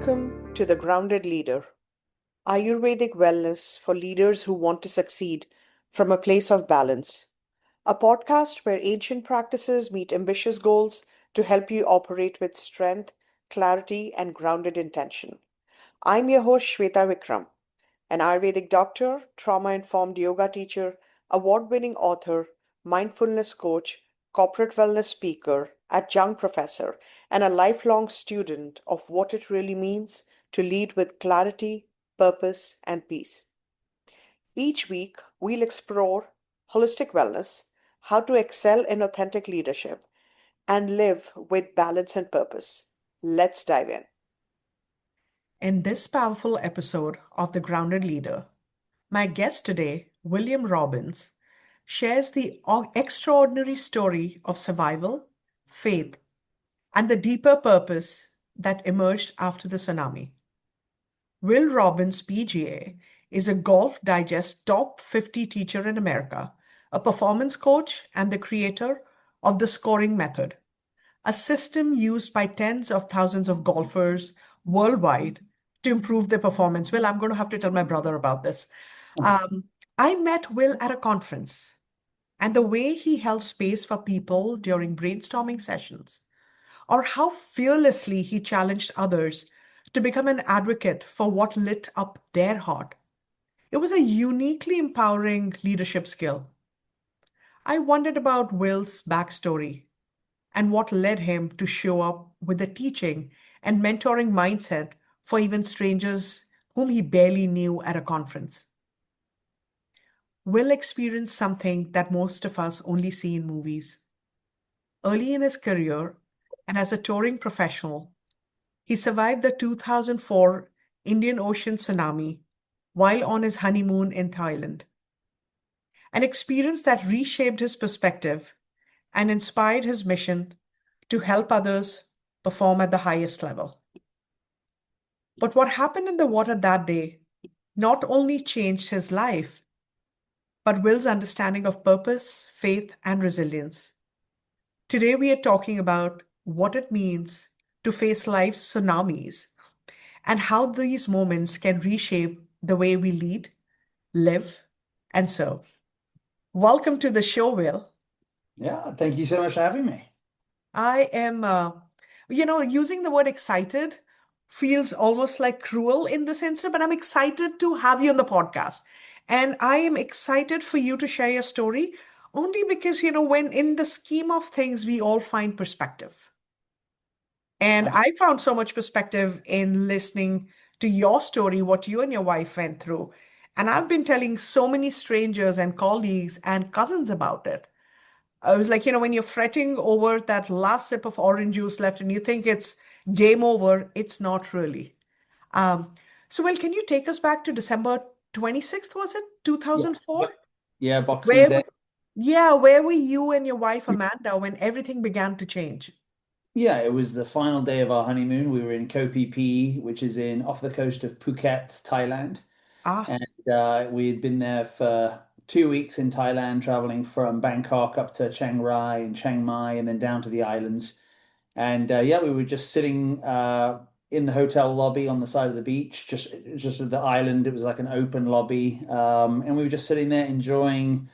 Welcome to The Grounded Leader, Ayurvedic wellness for leaders who want to succeed from a place of balance. A podcast where ancient practices meet ambitious goals to help you operate with strength, clarity, and grounded intention. I'm your host, Shweta Vikram, an Ayurvedic doctor, trauma informed yoga teacher, award winning author, mindfulness coach, corporate wellness speaker, adjunct professor, and a lifelong student of what it really means to lead with clarity, purpose, and peace. Each week, we'll explore holistic wellness, how to excel in authentic leadership, and live with balance and purpose. Let's dive in. In this powerful episode of The Grounded Leader, my guest today, William Robbins, shares the extraordinary story of survival, faith, and the deeper purpose that emerged after the tsunami. Will Robbins, PGA, is a Golf Digest top 50 teacher in America, a performance coach, and the creator of the scoring method, a system used by tens of thousands of golfers worldwide to improve their performance. Well, I'm going to have to tell my brother about this. Um, I met Will at a conference, and the way he held space for people during brainstorming sessions, or how fearlessly he challenged others to become an advocate for what lit up their heart. It was a uniquely empowering leadership skill. I wondered about Will's backstory and what led him to show up with a teaching and mentoring mindset for even strangers whom he barely knew at a conference. Will experienced something that most of us only see in movies. Early in his career, and as a touring professional, he survived the 2004 Indian Ocean tsunami while on his honeymoon in Thailand, an experience that reshaped his perspective and inspired his mission to help others perform at the highest level. But what happened in the water that day not only changed his life, but Will's understanding of purpose, faith, and resilience. Today, we are talking about what it means to face life's tsunamis and how these moments can reshape the way we lead, live, and serve. Welcome to the show, Will. Yeah, thank you so much for having me. I am, using the word excited feels almost like cruel in this instant, but I'm excited to have you on the podcast. And I am excited for you to share your story only because, when in the scheme of things, we all find perspective. And Abs- I found so much perspective in listening to your story, what you and your wife went through. And I've been telling so many strangers and colleagues and cousins about it. I was like, when you're fretting over that last sip of orange juice left and you think it's game over, it's not really. Um, so, well, can you take us back to December 26th, was it? Yeah, 2004? yep. Yeah, Boxing Where, Day. yeah, where were you and your wife, Amanda, when everything began to change? Yeah, it was the final day of our honeymoon. We were in Koh Phi Phi, which is in off the coast of Phuket, Thailand. Ah, And we had been there for 2 weeks in Thailand, traveling from Bangkok up to Chiang Rai and Chiang Mai and then down to the islands. And yeah, we were just sitting in the hotel lobby on the side of the beach, just at the island. It was like an open lobby. And we were just sitting there enjoying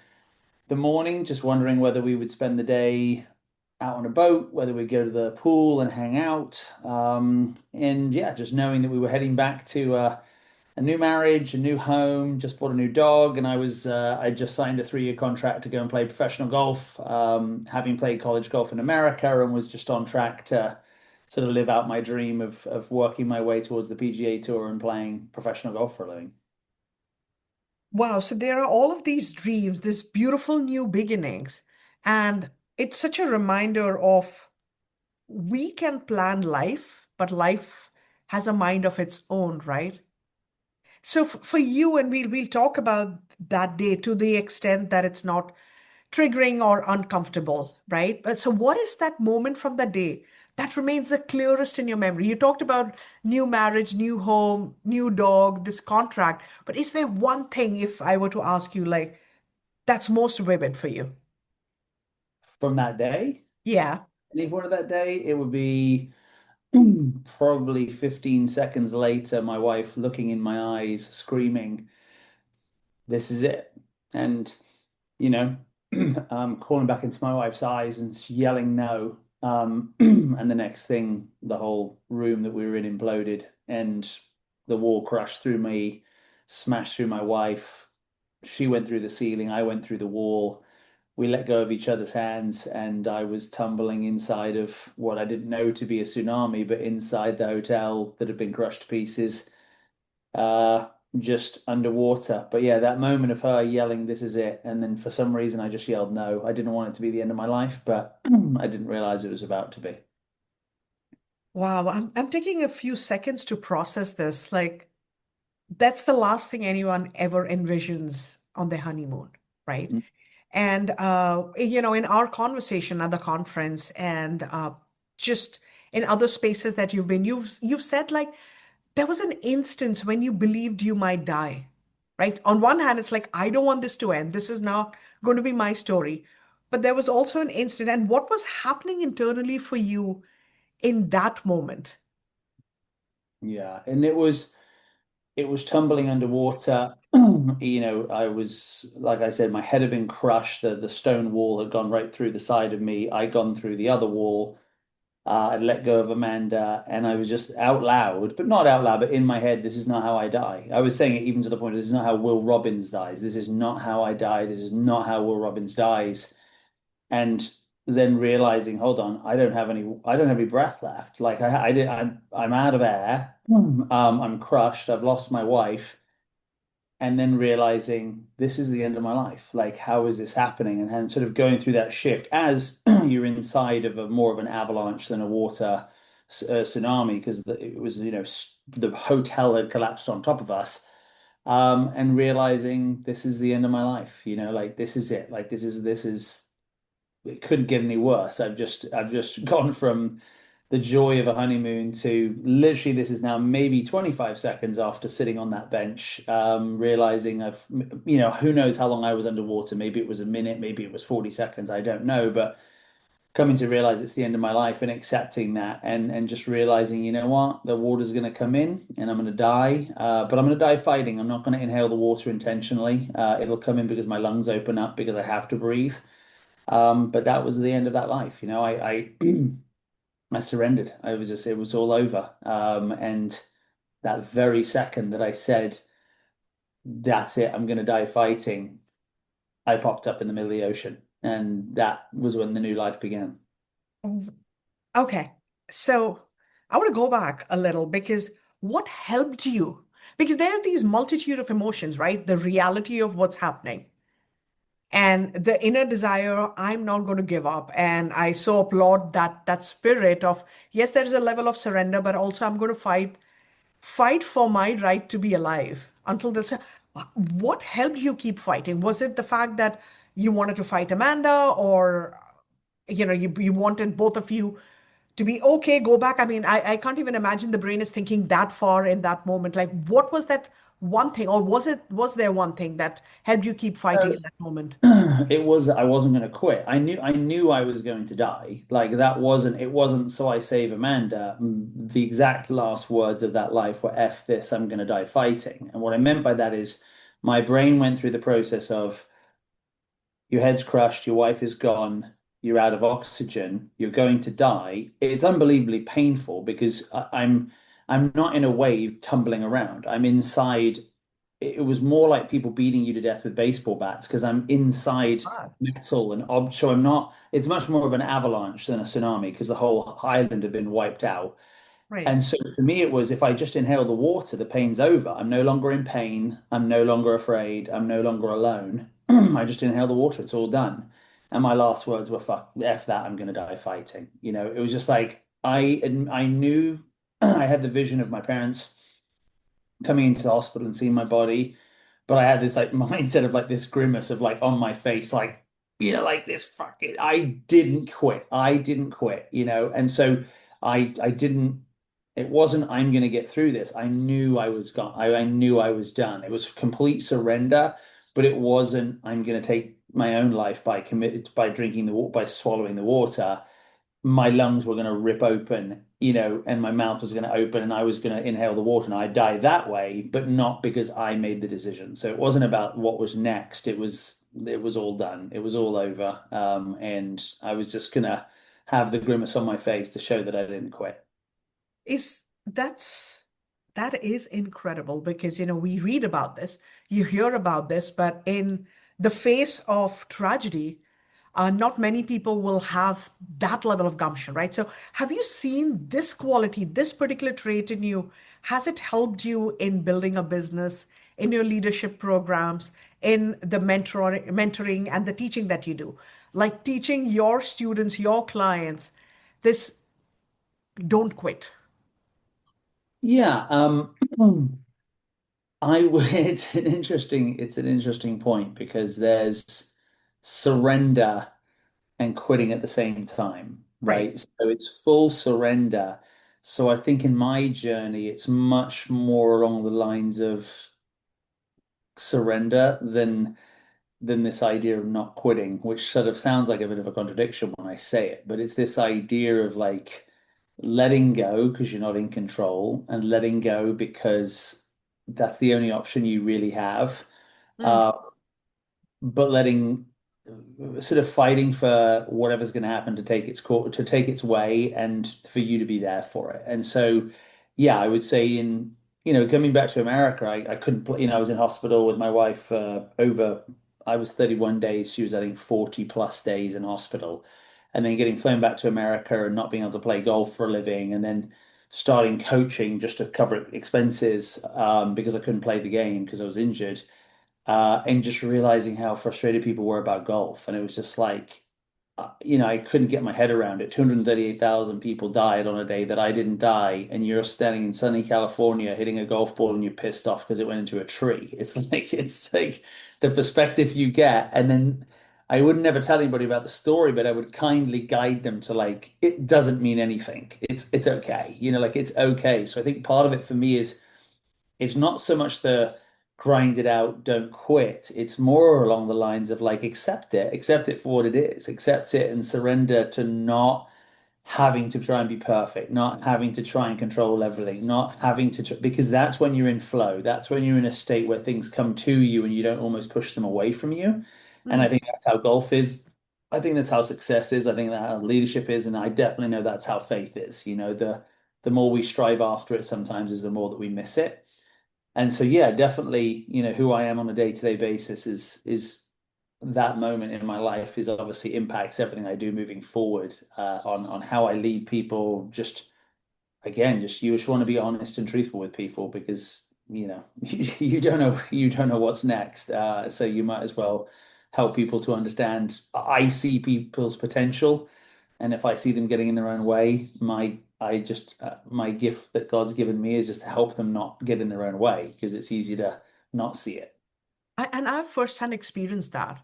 the morning, just wondering whether we would spend the day out on a boat, whether we'd go to the pool and hang out. And yeah, just knowing that we were heading back to a new marriage, a new home, just bought a new dog, and I just signed a 3-year contract to go and play professional golf, having played college golf in America, and was just on track to sort of live out my dream of working my way towards the PGA Tour and playing professional golf for a living. wow. So there are all of these dreams, these beautiful new beginnings. And it's such a reminder of we can plan life, but life has a mind of its own, right? So for you, and we'll talk about that day to the extent that it's not triggering or uncomfortable, right? But so what is that moment from the day that remains the clearest in your memory? You talked about new marriage, new home, new dog, this contract, but is there one thing, if I were to ask you, like, that's most vivid for you? From that day, Yeah. any part of that day, it would be. Probably 15 seconds later, my wife looking in my eyes, screaming, "This is it." And, you know, calling back into my wife's eyes and yelling no. And the next thing, the whole room that we were in imploded and the wall crashed through me, smashed through my wife. She went through the ceiling, I went through the wall. We let go of each other's hands, and I was tumbling inside of what I didn't know to be a tsunami, but inside the hotel that had been crushed to pieces, uh, just underwater. But yeah, that moment of her yelling, "This is it," and then for some reason I just yelled no. I didn't want it to be the end of my life, but I didn't realize it was about to be. Wow, I'm taking a few seconds to process this. Like, that's the last thing anyone ever envisions on their honeymoon, right? And in our conversation at the conference and just in other spaces that you've been, you've said like there was an instance when you believed you might die, right? On one hand, it's like, I don't want this to end. This is not going to be my story. But there was also an instant, and what was happening internally for you in that moment? Yeah, and it was tumbling underwater. I was, like I said, my head had been crushed. The stone wall had gone right through the side of me. I'd gone through the other wall. I'd let go of Amanda, and I was just out loud, but not out loud, but in my head, this is not how I die. I was saying it even to the point of this is not how Will Robbins dies. This is not how I die. This is not how Will Robbins dies. And then realizing, hold on, I don't have any breath left. Like I did, I'm out of air. I'm crushed. I've lost my wife, and then realizing this is the end of my life. Like, how is this happening? And sort of going through that shift as you're inside of a more of an avalanche than a water tsunami, because it was, the hotel had collapsed on top of us. And realizing this is the end of my life, like this is it. Like this is it couldn't get any worse. I've just gone from the joy of a honeymoon to literally this is now maybe 25 seconds after sitting on that bench, realizing who knows how long I was underwater. Maybe it was a minute, maybe it was 40 seconds, I don't know, but coming to realize it's the end of my life and accepting that and just realizing, you know what, the water's going to come in and I'm going to die, but I'm going to die fighting. I'm not going to inhale the water intentionally. It'll come in because my lungs open up because I have to breathe. But that was the end of that life. I surrendered. It was all over. And that very second that I said, that's it, I'm going to die fighting, I popped up in the middle of the ocean. And that was when the new life began. Okay, so I want to go back a little because what helped you? Because there are these multitude of emotions, right? The reality of what's happening and the inner desire, I'm not going to give up. And I so applaud that spirit of, yes, there is a level of surrender, but also I'm going to fight for my right to be alive until there's what helped you keep fighting? Was it the fact that you wanted to fight Amanda, or you wanted both of you to be okay, go back? I mean, I can't even imagine the brain is thinking that far in that moment. Like, what was that one thing, or was there one thing that helped you keep fighting in that moment? It was that I wasn't going to quit. I knew I was going to die. Like it wasn't so I save Amanda. The exact last words of that life were F this, I'm going to die fighting. And what I meant by that is my brain went through the process of your head's crushed, your wife is gone, you're out of oxygen, you're going to die. It's unbelievably painful because I'm not in a wave tumbling around. I'm inside. It was more like people beating you to death with baseball bats because I'm inside Ah, metal and ob so I'm not, it's much more of an avalanche than a tsunami because the whole island had been wiped out. right. And so for me, it was if I just inhale the water, the pain's over. I'm no longer in pain. I'm no longer afraid. I'm no longer alone. I just inhale the water. It's all done. And my last words were, fuck, F that. I'm going to die fighting. It was just like I knew I had the vision of my parents coming into the hospital and seeing my body, but I had this like mindset of like this grimace of like on my face, like, like this fuck it. I didn't quit. I didn't quit, and so I didn't, it wasn't I'm gonna get through this. I knew I was gone. I knew I was done. It was complete surrender, but it wasn't I'm gonna take my own life by committed by drinking the water, by swallowing the water. my lungs were going to rip open, and my mouth was going to open and I was going to inhale the water and I'd die that way, but not because I made the decision. So it wasn't about what was next. It was all done. It was all over. And I was just gonna have the grimace on my face to show that I didn't quit. Is that is incredible because we read about this, you hear about this, but in the face of tragedy, not many people will have that level of gumption, right? So, have you seen this quality, this particular trait in you? Has it helped you in building a business, in your leadership programs, in the mentoring and the teaching that you do? Like teaching your students, your clients, this don't quit. Yeah, it's an interesting point because there's surrender and quitting at the same time, Right. right? So it's full surrender. So I think in my journey, it's much more along the lines of surrender than this idea of not quitting, which sort of sounds like a bit of a contradiction when I say it, but it's this idea of like letting go because you're not in control and letting go because that's the only option you really have. Mm, Uh, but letting sort of fighting for whatever's going to happen to take its course, to take its way, and for you to be there for it. And so, yeah, I would say coming back to America, I couldn't play. I was in hospital with my wife over. I was 31 days. She was, I think, 40 plus days in hospital, and then getting flown back to America and not being able to play golf for a living, and then starting coaching just to cover expenses because I couldn't play the game because I was injured and just realizing how frustrated people were about golf. And it was just like, I couldn't get my head around it. 238,000 people died on a day that I didn't die, and you're standing in sunny California hitting a golf ball and you're pissed off because it went into a tree. It's like the perspective you get. And then I would never tell anybody about the story, but I would kindly guide them to like, it doesn't mean anything. It's okay. Like it's okay. So I think part of it for me is it's not so much the grind it out, don't quit. It's more along the lines of like accept it for what it is, accept it and surrender to not having to try and be perfect, not having to try and control everything, not having to, because that's when you're in flow. That's when you're in a state where things come to you and you don't almost push them away from you. And I mm. think that's how golf is. I think that's how success is. I think that's how leadership is. And I definitely know that's how faith is. The more we strive after it sometimes is the more that we miss it. And so, yeah, definitely, who I am on a day-to-day basis is that moment in my life is obviously impacts everything I do moving forward on how I lead people. Just again, just you just want to be honest and truthful with people because you don't know what's next. So you might as well help people to understand. I see people's potential, and if I see them getting in their own way, my gift that God's given me is just to help them not get in their own way because it's easy to not see it. And I've firsthand experienced that.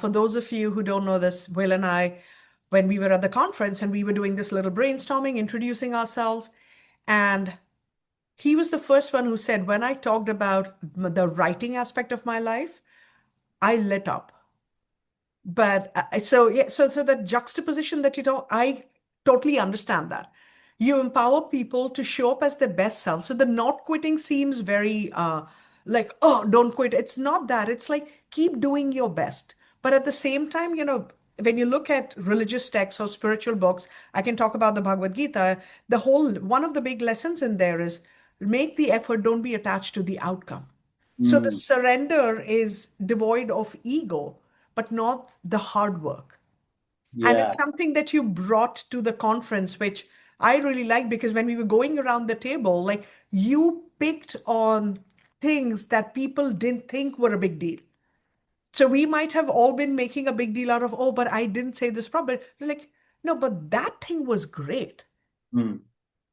For those of you who don't know this, Will and I, when we were at the conference and we were doing this little brainstorming, introducing ourselves, and he was the first one who said, when I talked about the writing aspect of my life, I lit up. But so yeah, so that juxtaposition that I totally understand that. You empower people to show up as their best self. So the not quitting seems very like, oh, don't quit. It's not that. It's like keep doing your best. But at the same time, when you look at religious texts or spiritual books, I can talk about the Bhagavad Gita. The whole one of the big lessons in there is make the effort, don't be attached to the outcome. So the Mm, surrender is devoid of ego, but not the hard work. And yeah. it's something that you brought to the conference, which I really liked because when we were going around the table, like you picked on things that people didn't think were a big deal. So we might have all been making a big deal out of, oh, but I didn't say this properly. Like, no, but that thing was great. Mm,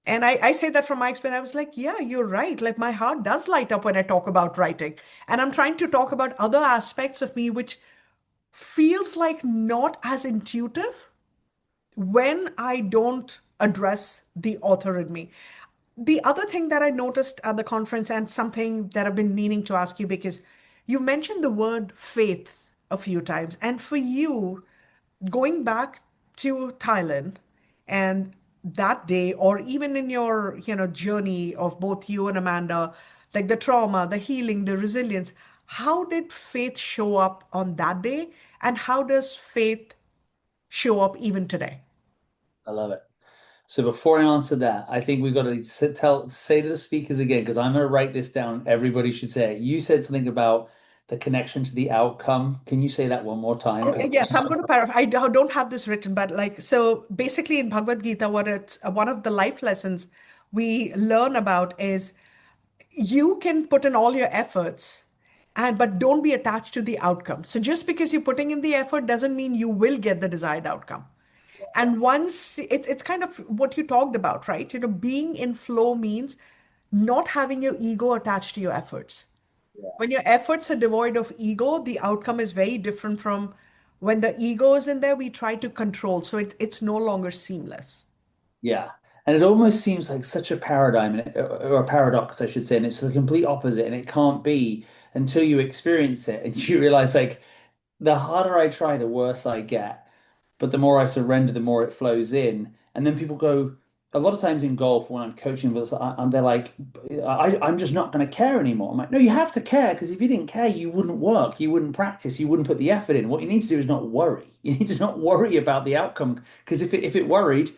And I say that from my experience. I was like, yeah, you're right. Like my heart does light up when I talk about writing. And I'm trying to talk about other aspects of me which feels like not as intuitive when I don't address the author in me. The other thing that I noticed at the conference, and something that I've been meaning to ask you, because you mentioned the word faith a few times, and for you, going back to Thailand And that day, or even in your, journey of both you and Amanda, like the trauma, the healing, the resilience, how did faith show up on that day? And how does faith show up even today? I love it. So before I answer that, I think we've got to say to the speakers again, because I'm going to write this down. Everybody should say it. You said something about the connection to the outcome. Can you say that one more time? Oh, Because yes, I'm going to paraphrase. Don't have this written, but like, so basically in Bhagavad Gita, what it's one of the life lessons we learn about is you can put in all your efforts and but don't be attached to the outcome. So just because you're putting in the effort doesn't mean you will get the desired outcome. And once it's kind of what you talked about, right? Being in flow means not having your ego attached to your efforts. When your efforts are devoid of ego, the outcome is very different from when the ego is in there, we try to control. So it's no longer seamless. yeah. And it almost seems like such a paradigm or a paradox, I should say, and it's the complete opposite. And it can't be until you experience it and you realize like the harder I try, the worse I get. But the more I surrender, the more it flows in. And then people go, a lot of times in golf, when I'm coaching, and they're like, I'm just not going to care anymore. I'm like, no, you have to care because if you didn't care, you wouldn't work, you wouldn't practice, you wouldn't put the effort in. What you need to do is not worry. You need to not worry about the outcome because if it worried,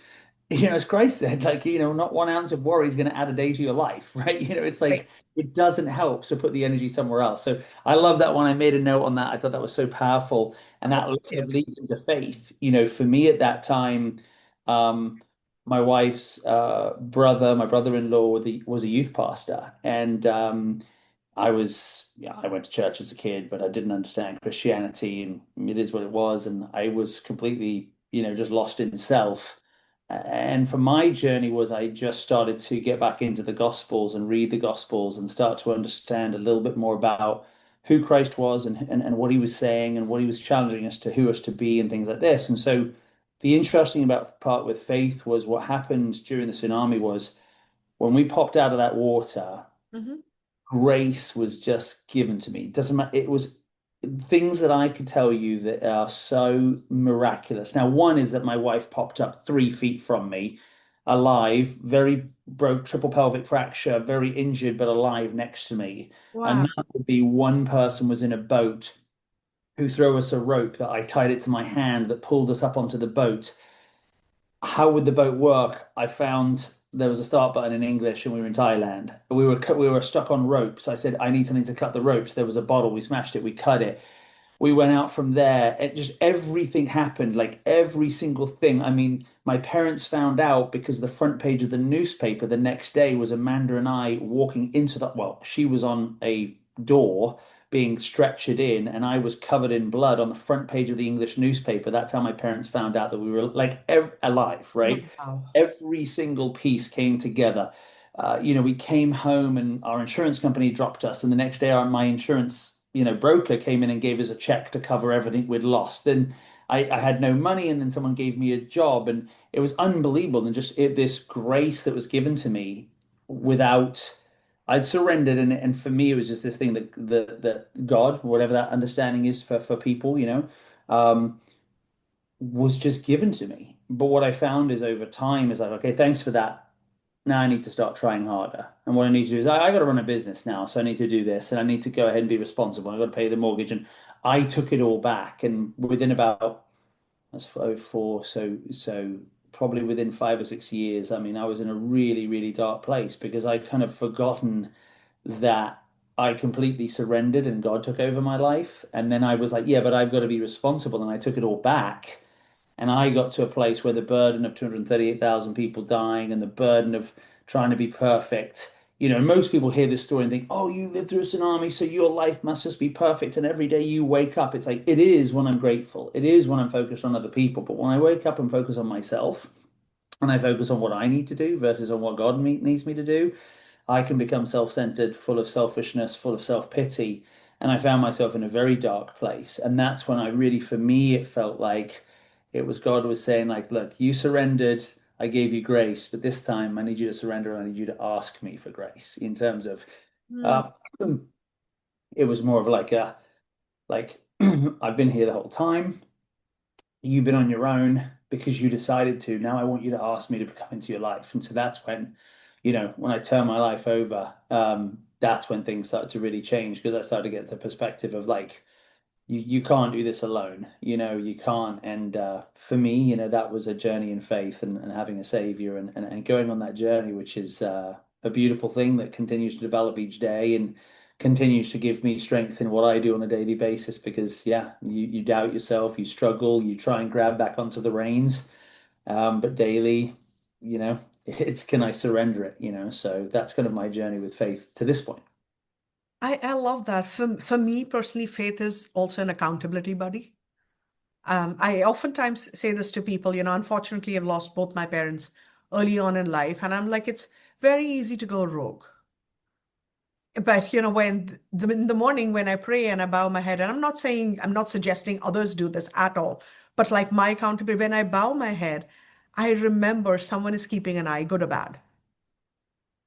as Christ said, like, not 1 ounce of worry is going to add a day to your life, right? It's Right. like it doesn't help. So put the energy somewhere else. So I love that one. I made a note on that. I thought that was so powerful. And Oh, that thank sort of you. leads into faith. For me at that time, um, my wife's brother, my brother-in-law, was a youth pastor. And I went to church as a kid, but I didn't understand Christianity, and it is what it was. And I was completely, just lost in self. And for my journey was I just started to get back into the Gospels and read the Gospels and start to understand a little bit more about who Christ was and what he was saying and what he was challenging us to who us to be and things like this. And so the interesting about part with faith was what happened during the tsunami was when we popped out of that water, Mhm. grace was just given to me. It doesn't matter. It was things that I could tell you that are so miraculous. Now, one is that my wife popped up 3 feet from me, alive, very broke, triple pelvic fracture, very injured, but alive next to me. Wow. Another would be one person was in a boat who threw us a rope that I tied it to my hand that pulled us up onto the boat. How would the boat work? I found there was a start button in English and we were in Thailand. We were stuck on ropes. I said, I need something to cut the ropes. There was a bottle. We smashed it. We cut it. We went out from there. It just everything happened, like every single thing. I mean, my parents found out because the front page of the newspaper the next day was Amanda and I walking into the, well, she was on a door being stretchered in, and I was covered in blood on the front page of the English newspaper. That's how my parents found out that we were like alive, right? Wow. Every single piece came together. We came home and our insurance company dropped us, and the next day my insurance, broker came in and gave us a check to cover everything we'd lost. Then I had no money, and then someone gave me a job, and it was unbelievable. And just this grace that was given to me without I'd surrendered, and for me it was just this thing that God, whatever that understanding is for people, was just given to me. But what I found is over time is like, okay, thanks for that. Now I need to start trying harder. And what I need to do is I got to run a business now. So I need to do this and I need to go ahead and be responsible. I got to pay the mortgage. And I took it all back. And within about, that's 04, so probably within 5 or 6 years, I mean, I was in a really, really dark place because I'd kind of forgotten that I completely surrendered and God took over my life. And then I was like, yeah, but I've got to be responsible. And I took it all back. And I got to a place where the burden of 238,000 people dying and the burden of trying to be perfect, most people hear this story and think, oh, you lived through a tsunami, so your life must just be perfect. And every day you wake up, it's like, it is when I'm grateful. It is when I'm focused on other people. But when I wake up and focus on myself and I focus on what I need to do versus on what God needs me to do, I can become self-centered, full of selfishness, full of self-pity. And I found myself in a very dark place. And that's when I really, for me, it felt like it was God was saying, like, look, you surrendered, I gave you grace, but this time I need you to surrender and I need you to ask me for grace in terms of Mm. uh, it was more of like a like I've been here the whole time. you've been on your own because you decided to. Now I want you to ask me to come into your life. And so that's when, when I turn my life over, that's when things start to really change because I started to get the perspective of like, you can't do this alone, you can't. And for me, that was a journey in faith and having a savior and going on that journey, which is a beautiful thing that continues to develop each day and continues to give me strength in what I do on a daily basis because yeah, you doubt yourself, you struggle, you try and grab back onto the reins. But daily, it's can I surrender it, so that's kind of my journey with faith to this point. I love that. For me personally, faith is also an accountability buddy. I oftentimes say this to people, unfortunately, I've lost both my parents early on in life, and I'm like, it's very easy to go rogue. But when in the morning when I pray and I bow my head, and I'm not suggesting others do this at all, but like my accountability, when I bow my head, I remember someone is keeping an eye, good or bad,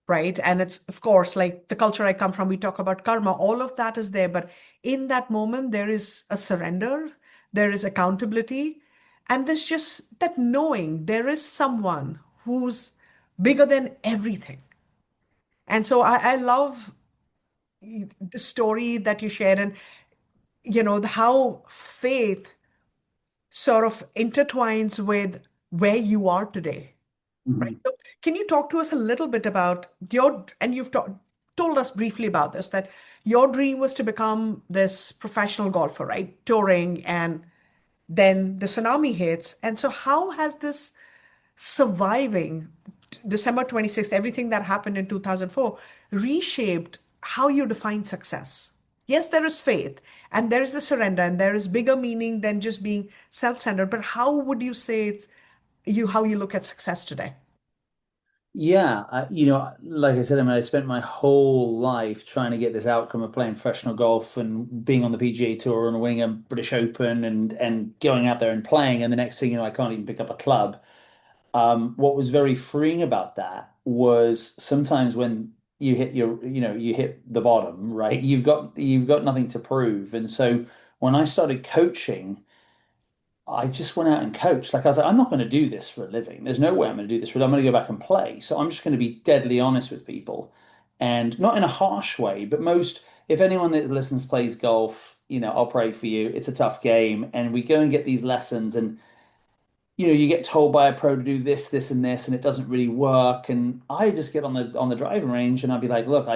right? And it's, of course, like the culture I come from, we talk about karma, all of that is there. But in that moment, there is a surrender, there is accountability, and there's just that knowing there is someone who's bigger than everything. And so I love the story that you shared and, how faith sort of intertwines with where you are today. Right. Mhm. So can you talk to us a little bit about and you've told us briefly about this, that your dream was to become this professional golfer, right? Touring, and then the tsunami hits. And so how has this surviving December 26th, everything that happened in 2004, reshaped how you define success? Yes, there is faith and there is the surrender and there is bigger meaning than just being self-centered. But how would you say how you look at success today? Yeah, like I said, I mean, I spent my whole life trying to get this outcome of playing professional golf and being on the PGA Tour and winning a British Open and going out there and playing. And the next thing you know, I can't even pick up a club. What was very freeing about that was sometimes when you hit the bottom, right? You've got nothing to prove. And so when I started coaching, I just went out and coached. Like I was like, I'm not going to do this for a living. There's no way I'm going to do this for. I'm going to go back and play. So I'm just going to be deadly honest with people, and not in a harsh way. But if anyone that listens plays golf, I'll pray for you. It's a tough game, and we go and get these lessons, and you get told by a pro to do this, this, and this, and it doesn't really work. And I just get on the driving range and I'd be like, look,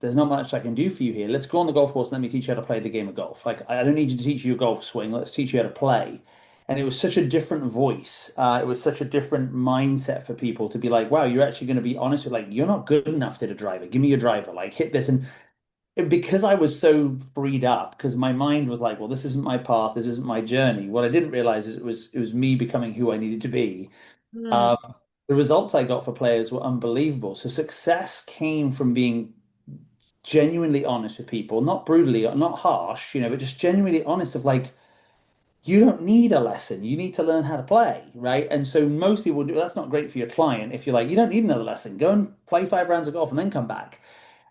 there's not much I can do for you here. Let's go on the golf course and let me teach you how to play the game of golf. Like I don't need you to teach you your golf swing. Let's teach you how to play. And it was such a different voice. It was such a different mindset for people to be like, wow, you're actually going to be honest with like, you're not good enough to hit a driver. Give me your driver. Like hit this. And because I was so freed up, because my mind was like, well, this isn't my path, this isn't my journey. What I didn't realize is it was me becoming who I needed to be. Mm, Um, the results I got for players were unbelievable. So success came from being genuinely honest with people, not brutally, not harsh, but just genuinely honest of like, you don't need a lesson. You need to learn how to play, right? And so most people do. That's not great for your client if you're like, you don't need another lesson. Go and play 5 rounds of golf and then come back.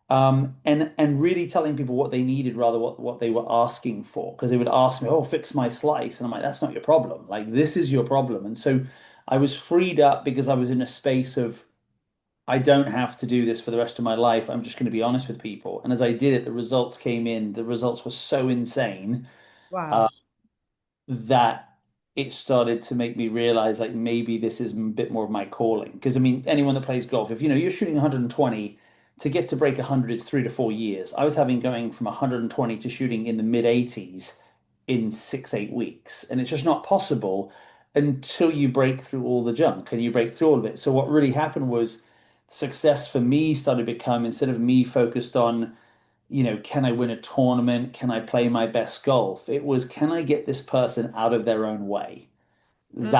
And really telling people what they needed rather what they were asking for because they would ask me, "Oh, fix my slice," and I'm like, "That's not your problem. Like this is your problem." And so I was freed up because I was in a space of I don't have to do this for the rest of my life. I'm just going to be honest with people. And as I did it, the results came in. The results were so insane. Uh, wow. that it started to make me realize like maybe this is a bit more of my calling. Because I mean, anyone that plays golf, if you're shooting 120, to get to break 100 is 3 to 4 years. I was having going from 120 to shooting in the mid 80s in 6, 8 weeks. And it's just not possible until you break through all the junk and you break through all of it. So what really happened was success for me started to become instead of me focused on can I win a tournament? Can I play my best golf? It was, can I get this person out of their own way? Mm,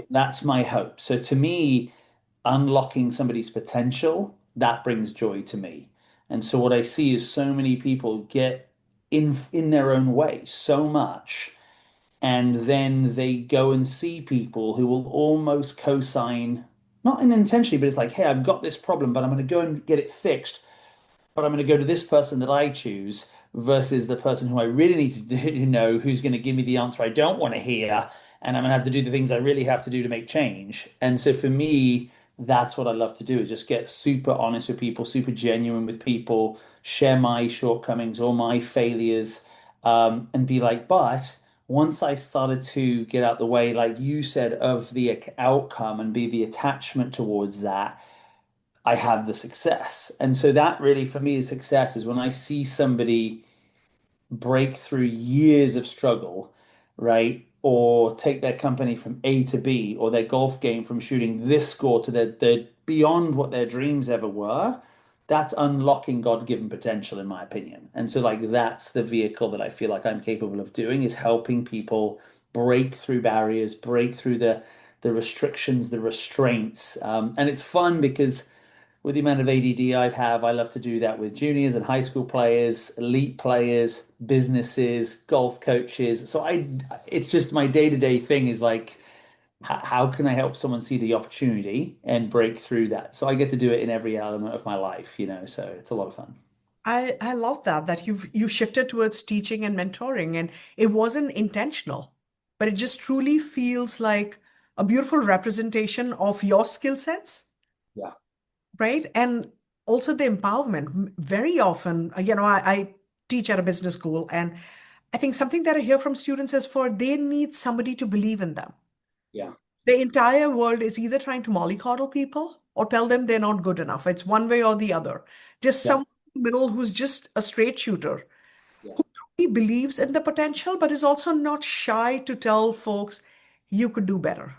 That's my hope. So to me, unlocking somebody's potential, that brings joy to me. And so what I see is so many people get in their own way so much, and then they go and see people who will almost co-sign, not unintentionally, but it's like, hey, I've got this problem, but I'm going to go and get it fixed but I'm going to go to this person that I choose. versus the person who I really need to know who's going to give me the answer I don't want to hear, and I'm going to have to do the things I really have to do to make change. And so for me, that's what I love to do is just get super honest with people, super genuine with people, share my shortcomings or my failures, and be like, but once I started to get out the way, like you said, of the outcome and be the attachment towards that, I have the success. And so that really for me is success is when I see somebody break through years of struggle, right? Or take their company from A to B, or their golf game from shooting this score to their beyond what their dreams ever were. That's unlocking God-given potential, in my opinion. And so, like, that's the vehicle that I feel like I'm capable of doing is helping people break through barriers, break through the restrictions, the restraints. And it's fun because with the amount of ADD I have, I love to do that with juniors and high school players, elite players, businesses, golf coaches. So it's just my day-to-day thing is like, how can I help someone see the opportunity and break through that? So I get to do it in every element of my life, so it's a lot of fun. I love that you shifted towards teaching and mentoring, and it wasn't intentional, but it just truly feels like a beautiful representation of your skill sets, Yeah, right? And also the empowerment. Very often, I teach at a business school, and I think something that I hear from students is for they need somebody to believe in them. yeah, The entire world is either trying to mollycoddle people or tell them they're not good enough. It's one way or the other. Just yeah, someone in the middle who's just a straight shooter yeah, who truly believes in the potential, but is also not shy to tell folks, you could do better.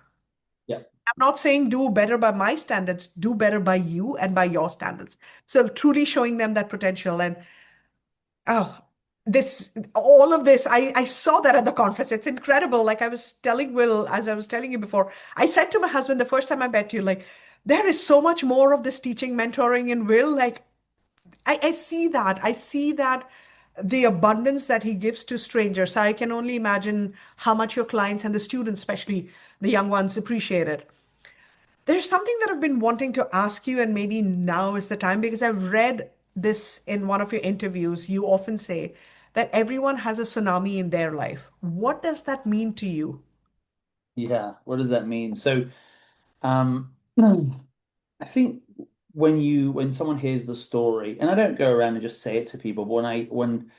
yeah, I'm not saying do better by my standards, do better by you and by your standards. So truly showing them that potential. And oh, all of this, I saw that at the conference. It's incredible. Like I was telling Will, as I was telling you before, I said to my husband the first time I met you, like, there is so much more of this teaching, mentoring in Will. Like, I see that. I see that the abundance that he gives to strangers. So I can only imagine how much your clients and the students, especially the young ones, appreciate it. There's something that I've been wanting to ask you, and maybe now is the time because I've read this in one of your interviews. You often say that everyone has a tsunami in their life. What does that mean to you? yeah. What does that mean? So, um, I think when someone hears the story, and I don't go around and just say it to people, but when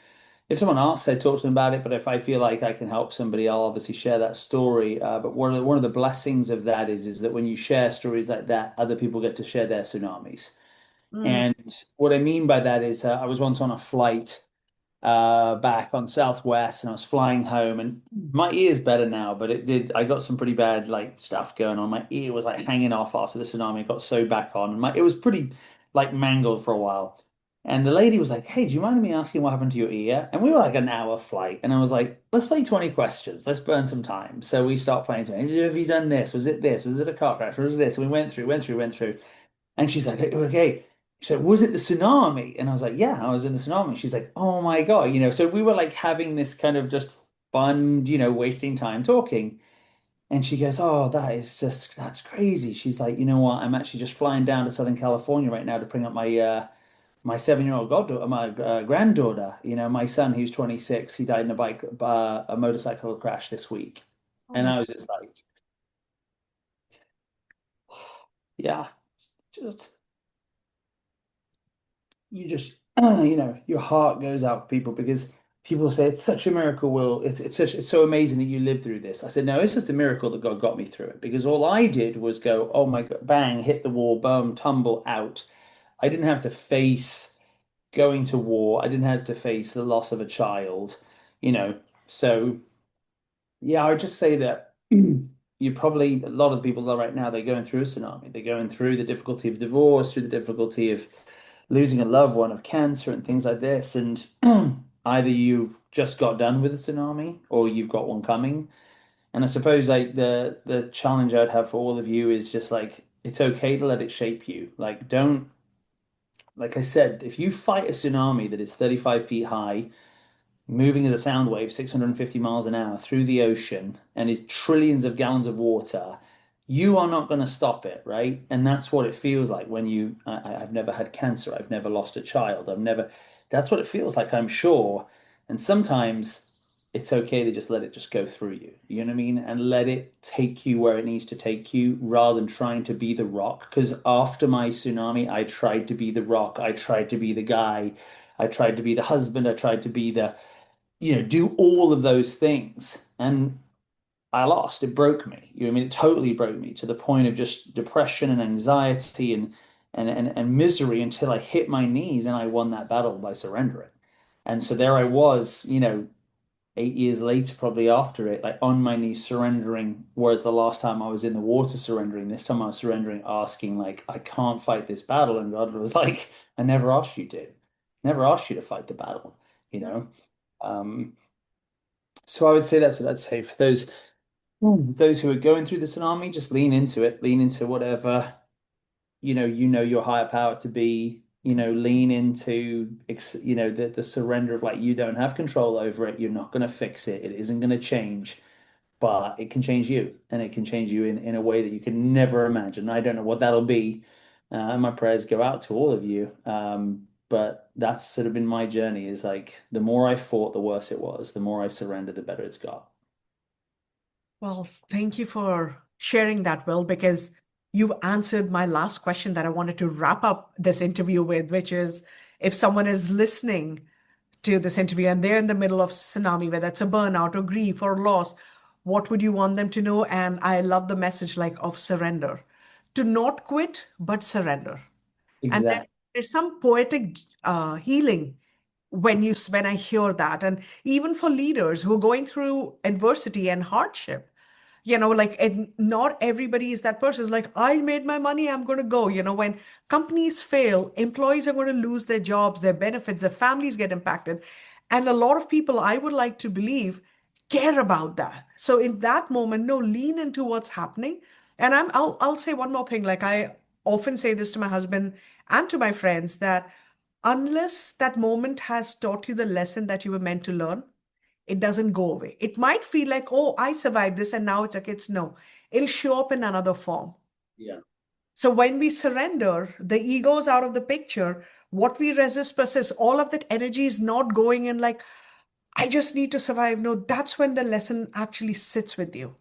if someone asks, I talk to them about it. But if I feel like I can help somebody, I'll obviously share that story. But one of the blessings of that is that when you share stories like that, other people get to share their tsunamis. Mm. And what I mean by that is, I was once on a flight back on Southwest, and I was flying home, and my ear's better now, but it did. I got some pretty bad like stuff going on. My ear was like hanging off after the tsunami. It got sewed back on, and it was pretty like mangled for a while. And the lady was like, "Hey, do you mind me asking what happened to your ear?" And we were like an hour flight, and I was like, "Let's play 20 questions. Let's burn some time." So we start playing. Have you done this? Was it this? Was it a car crash? Was it this? And we went through. And she's like, okay. She said, was it the tsunami? And I was like, yeah, I was in the tsunami. She's like, oh my God. So we were like having this kind of just fun, wasting time talking. And she goes, oh, that's crazy. She's like, you know what? I'm actually just flying down to Southern California right now to bring up my 7-year-old goddaughter, my granddaughter. My son, who's 26, he died in a motorcycle crash this week. And Oh, I was just like, yeah, just you just your heart goes out for people because people say it's such a miracle, Will. It's so amazing that you lived through this. I said, no, it's just a miracle that God got me through it because all I did was go, oh my God, bang, hit the wall, boom, tumble out. I didn't have to face going to war. I didn't have to face the loss of a child, you know. So yeah, I would just say that you probably a lot of people are right now, they're going through a tsunami. They're going through the difficulty of divorce, through the difficulty of losing a loved one, of cancer and things like this. And either you've just got done with a tsunami or you've got one coming. And I suppose like the challenge I'd have for all of you is just like it's okay to let it shape you. Like don't like I said, if you fight a tsunami that is 35 feet high, moving as a sound wave 650 miles an hour through the ocean and is trillions of gallons of water, you are not going to stop it, right? And that's what it feels like when I've never had cancer. I've never lost a child. I've never. That's what it feels like, I'm sure. And sometimes it's okay to just let it just go through you. You know what I mean? And let it take you where it needs to take you rather than trying to be the rock. Because after my tsunami, I tried to be the rock. I tried to be the guy. I tried to be the husband. I tried to be the, do all of those things. And I lost. It broke me. You know what I mean? It totally broke me to the point of just depression and anxiety and misery until I hit my knees and I won that battle by surrendering. And so there I was, 8 years later, probably after it, like on my knees surrendering. Whereas the last time I was in the water surrendering, this time I was surrendering, asking, like, I can't fight this battle. And God was like, I never asked you to. Never asked you to fight the battle, you know? Um, so I would say that's what I'd say for those who are going through the tsunami, just lean into it, lean into whatever, you know your higher power to be, lean into, the surrender of like, you don't have control over it. You're not going to fix it. It isn't going to change, but it can change you and it can change you in a way that you can never imagine. I don't know what that'll be. And my prayers go out to all of you. But that's sort of been my journey is like the more I fought, the worse it was. The more I surrendered, the better it's got. Well, thank you for sharing that, Will, because you've answered my last question that I wanted to wrap up this interview with, which is if someone is listening to this interview and they're in the middle of tsunami, whether it's a burnout or grief or loss, what would you want them to know? And I love the message like of surrender, to not quit, but surrender. And Exactly. there's some poetic healing when I hear that. And even for leaders who are going through adversity and hardship, like not everybody is that person. It's like, I made my money, I'm going to go. When companies fail, employees are going to lose their jobs, their benefits, their families get impacted. And a lot of people, I would like to believe, care about that. So in that moment, no, lean into what's happening. And I'll say one more thing. Like I often say this to my husband and to my friends that unless that moment has taught you the lesson that you were meant to learn, it doesn't go away. It might feel like, oh, I survived this and now it's okay. It's no, it'll show up in another form. Yeah. So when we surrender, the ego's out of the picture. What we resist persists. All of that energy is not going in like, I just need to survive. No, that's when the lesson actually sits with you.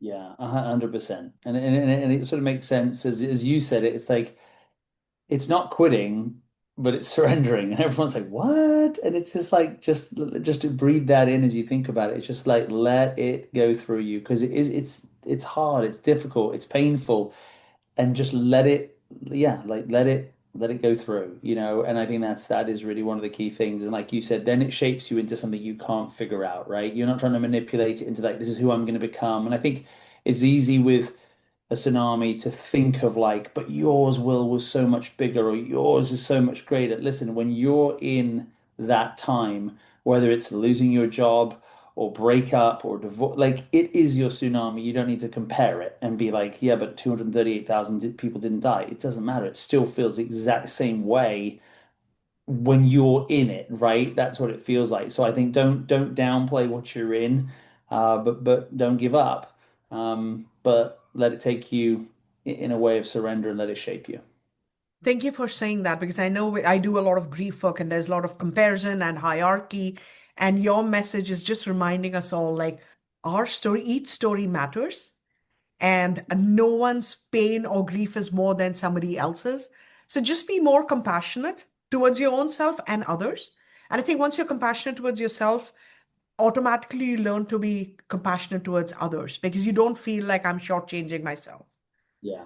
Yeah, 100%. And it sort of makes sense as you said it. It's like it's not quitting, but it's surrendering. And everyone's like, "What?" And it's just like just to breathe that in as you think about it. It's just like let it go through you because it's hard, it's difficult, it's painful, and just let it, yeah, like let it go through, and I think that is really one of the key things. And like you said, then it shapes you into something you can't figure out, right? You're not trying to manipulate it into like this is who I'm going to become. And I think it's easy with a tsunami to think of like, but yours will was so much bigger or yours is so much greater. Listen, when you're in that time, whether it's losing your job or break up or divorce, like it is your tsunami. You don't need to compare it and be like, yeah, but 238,000 people didn't die. It doesn't matter. It still feels the exact same way when you're in it, right? That's what it feels like. So I think don't downplay what you're in, but don't give up. But let it take you in a way of surrender and let it shape you. Thank you for saying that because I know I do a lot of grief work and there's a lot of comparison and hierarchy. And your message is just reminding us all like our story, each story matters, and no one's pain or grief is more than somebody else's. So just be more compassionate towards your own self and others. And I think once you're compassionate towards yourself, automatically you learn to be compassionate towards others because you don't feel like I'm shortchanging myself. Yeah.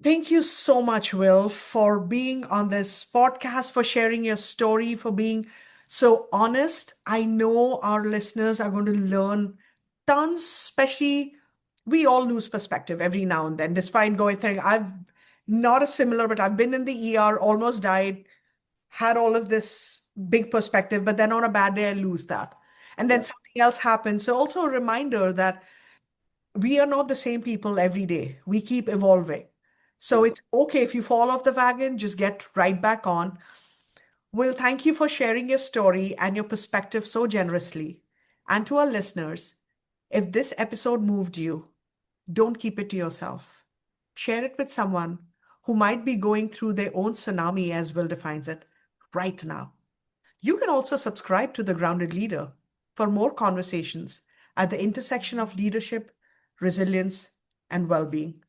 Thank you so much, Will, for being on this podcast, for sharing your story, for being so honest. I know our listeners are going to learn tons, especially we all lose perspective every now and then, despite going through. I've not a similar, but I've been in the ER, almost died, had all of this big perspective, but then on a bad day, I lose that. And then Yeah. something else happens. So also a reminder that we are not the same people every day. We keep evolving. So Yeah. it's okay if you fall off the wagon, just get right back on. Will, thank you for sharing your story and your perspective so generously. And to our listeners, if this episode moved you, don't keep it to yourself. Share it with someone who might be going through their own tsunami, as Will defines it, right now. You can also subscribe to The Grounded Leader for more conversations at the intersection of leadership, resilience, and well being.